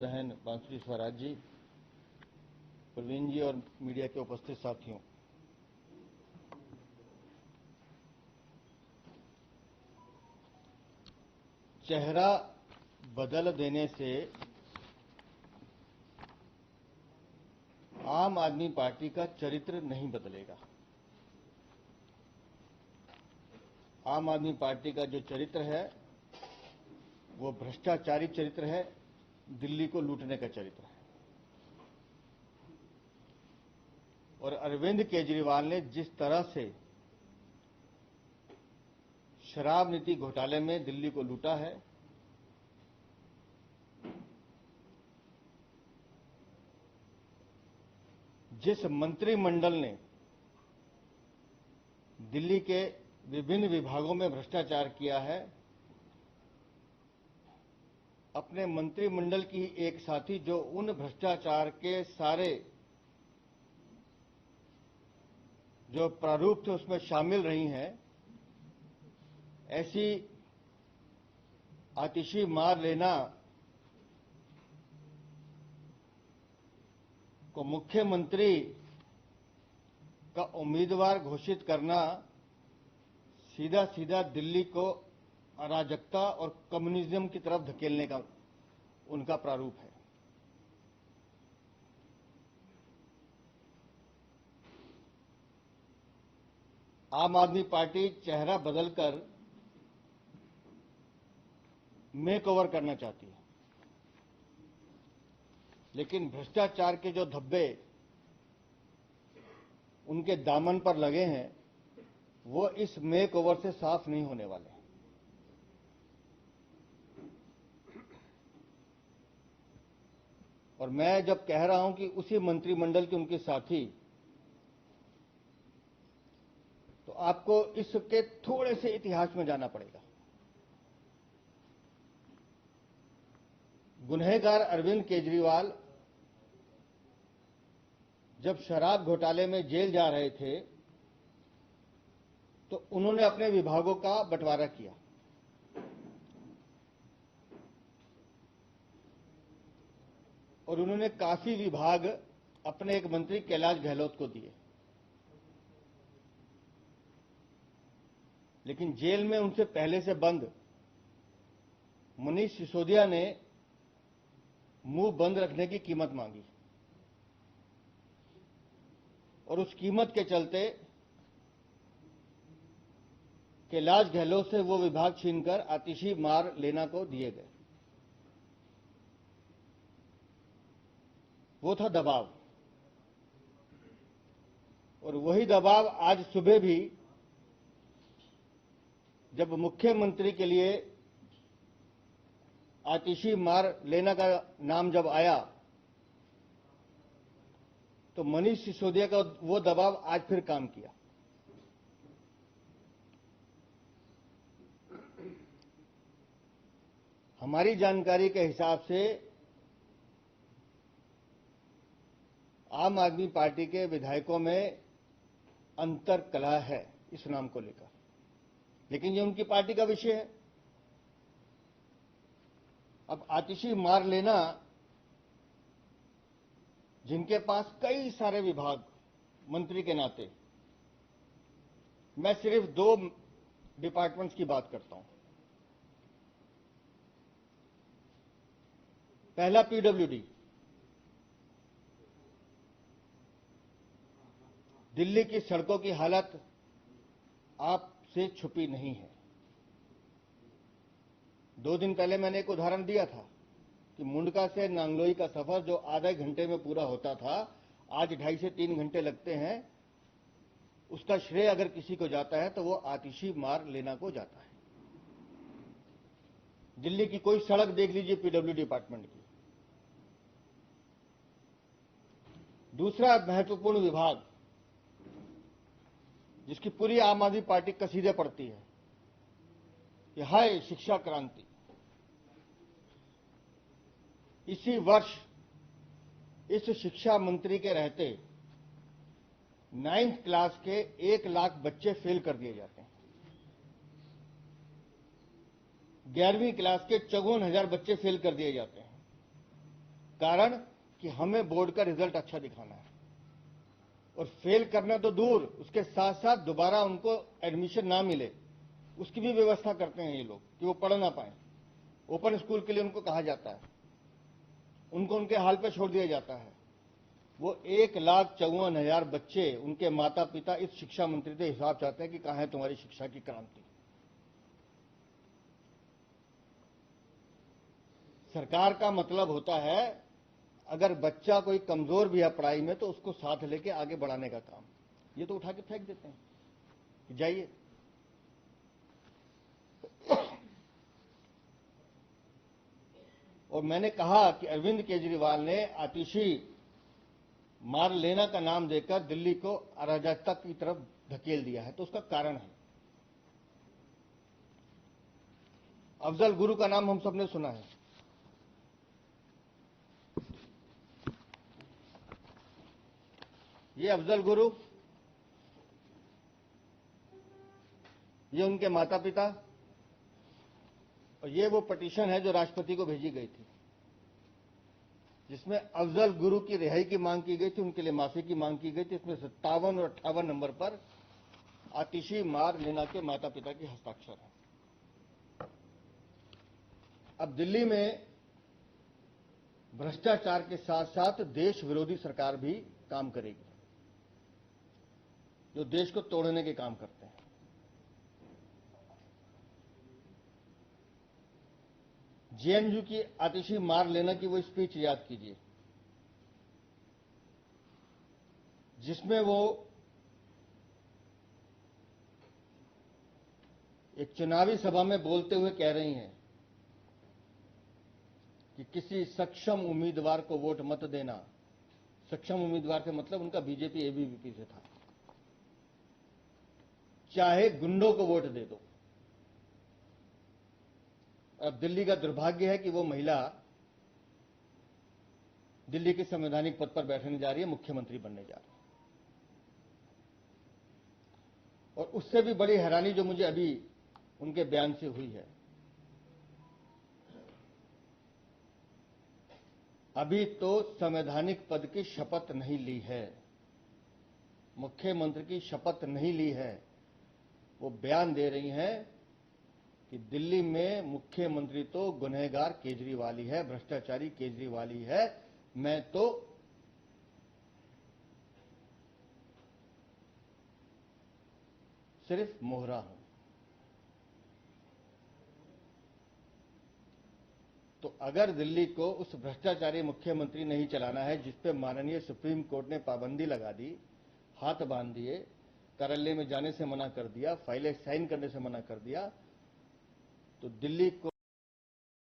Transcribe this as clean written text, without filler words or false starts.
बहन बांसुरी स्वराज जी, प्रवीण जी और मीडिया के उपस्थित साथियों, चेहरा बदल देने से आम आदमी पार्टी का चरित्र नहीं बदलेगा। आम आदमी पार्टी का जो चरित्र है वो भ्रष्टाचारी चरित्र है, दिल्ली को लूटने का चरित्र है। और अरविंद केजरीवाल ने जिस तरह से शराब नीति घोटाले में दिल्ली को लूटा है, जिस मंत्रिमंडल ने दिल्ली के विभिन्न विभागों में भ्रष्टाचार किया है, अपने मंत्रिमंडल की एक साथी जो उन भ्रष्टाचार के सारे जो प्रारूप थे उसमें शामिल रही हैं, ऐसी आतिशी मार लेना को मुख्यमंत्री का उम्मीदवार घोषित करना सीधा सीधा दिल्ली को अराजकता और कम्युनिज्म की तरफ धकेलने का उनका प्रारूप है। आम आदमी पार्टी चेहरा बदलकर मेक ओवर करना चाहती है, लेकिन भ्रष्टाचार के जो धब्बे उनके दामन पर लगे हैं वो इस मेक ओवर से साफ नहीं होने वाले। और मैं जब कह रहा हूं कि उसी मंत्रिमंडल के उनके साथी, तो आपको इसके थोड़े से इतिहास में जाना पड़ेगा। गुनहगार अरविंद केजरीवाल जब शराब घोटाले में जेल जा रहे थे तो उन्होंने अपने विभागों का बंटवारा किया। और उन्होंने काफी विभाग अपने एक मंत्री कैलाश गहलोत को दिए, लेकिन जेल में उनसे पहले से बंद मनीष सिसोदिया ने मुंह बंद रखने की कीमत मांगी और उस कीमत के चलते कैलाश गहलोत से वो विभाग छीनकर आतिशी मार लेना को दिए गए। वो था दबाव, और वही दबाव आज सुबह भी जब मुख्यमंत्री के लिए आतिशी मार लेना का नाम जब आया तो मनीष सिसोदिया का वो दबाव आज फिर काम किया। हमारी जानकारी के हिसाब से आम आदमी पार्टी के विधायकों में अंतर कलह है इस नाम को लेकर, लेकिन ये उनकी पार्टी का विषय है। अब आतिशी मार लेना, जिनके पास कई सारे विभाग मंत्री के नाते, मैं सिर्फ 2 डिपार्टमेंट्स की बात करता हूं। पहला पीडब्ल्यूडी, दिल्ली की सड़कों की हालत आपसे छुपी नहीं है। 2 दिन पहले मैंने एक उदाहरण दिया था कि मुंडका से नांगलोई का सफर जो आधे घंटे में पूरा होता था, आज 2.5 से 3 घंटे लगते हैं। उसका श्रेय अगर किसी को जाता है तो वो आतिशी मार लेना को जाता है। दिल्ली की कोई सड़क देख लीजिए पीडब्ल्यूडी डिपार्टमेंट की। दूसरा महत्वपूर्ण विभाग जिसकी पूरी आम आदमी पार्टी कसीदे पड़ती है, यह है शिक्षा क्रांति। इसी वर्ष इस शिक्षा मंत्री के रहते 9th क्लास के 1 लाख बच्चे फेल कर दिए जाते हैं। 11वीं क्लास के 54,000 बच्चे फेल कर दिए जाते हैं। कारण कि हमें बोर्ड का रिजल्ट अच्छा दिखाना है, और फेल करना तो दूर, उसके साथ साथ दोबारा उनको एडमिशन ना मिले उसकी भी व्यवस्था करते हैं ये लोग कि वो पढ़ ना पाए। ओपन स्कूल के लिए उनको कहा जाता है, उनको उनके हाल पे छोड़ दिया जाता है। वो 1,54,000 बच्चे, उनके माता पिता इस शिक्षा मंत्री से हिसाब चाहते हैं कि कहां है तुम्हारी शिक्षा की क्रांति। सरकार का मतलब होता है अगर बच्चा कोई कमजोर भी है पढ़ाई में तो उसको साथ लेके आगे बढ़ाने का काम। ये तो उठा के फेंक देते हैं कि जाइए। और मैंने कहा कि अरविंद केजरीवाल ने आतिशी मार लेना का नाम देकर दिल्ली को अराजकता की तरफ धकेल दिया है, तो उसका कारण है। अफजल गुरु का नाम हम सबने सुना है। ये अफजल गुरु, ये उनके माता पिता, और ये वो पिटीशन है जो राष्ट्रपति को भेजी गई थी, जिसमें अफजल गुरु की रिहाई की मांग की गई थी, उनके लिए माफी की मांग की गई थी। इसमें 57 और 58 नंबर पर आतिशी मार लेना के माता पिता के हस्ताक्षर हैं। अब दिल्ली में भ्रष्टाचार के साथ साथ देश विरोधी सरकार भी काम करेगी, जो देश को तोड़ने के काम करते हैं। जेएनयू की आतिशी मार लेना की वो स्पीच याद कीजिए, जिसमें वो एक चुनावी सभा में बोलते हुए कह रही हैं कि किसी सक्षम उम्मीदवार को वोट मत देना। सक्षम उम्मीदवार से मतलब उनका बीजेपी एबीवीपी से था। चाहे गुंडों को वोट दे दो। अब दिल्ली का दुर्भाग्य है कि वो महिला दिल्ली के संवैधानिक पद पर बैठने जा रही है, मुख्यमंत्री बनने जा रही है। और उससे भी बड़ी हैरानी जो मुझे अभी उनके बयान से हुई है, अभी तो संवैधानिक पद की शपथ नहीं ली है, मुख्यमंत्री की शपथ नहीं ली है। वो बयान दे रही हैं कि दिल्ली में मुख्यमंत्री तो गुनहगार केजरीवाल ही है, भ्रष्टाचारी केजरीवाल ही है, मैं तो सिर्फ मोहरा हूं। तो अगर दिल्ली को उस भ्रष्टाचारी मुख्यमंत्री नहीं चलाना है जिस पे माननीय सुप्रीम कोर्ट ने पाबंदी लगा दी, हाथ बांध दिए, कार्यालय में जाने से मना कर दिया, फाइलें साइन करने से मना कर दिया, तो दिल्ली को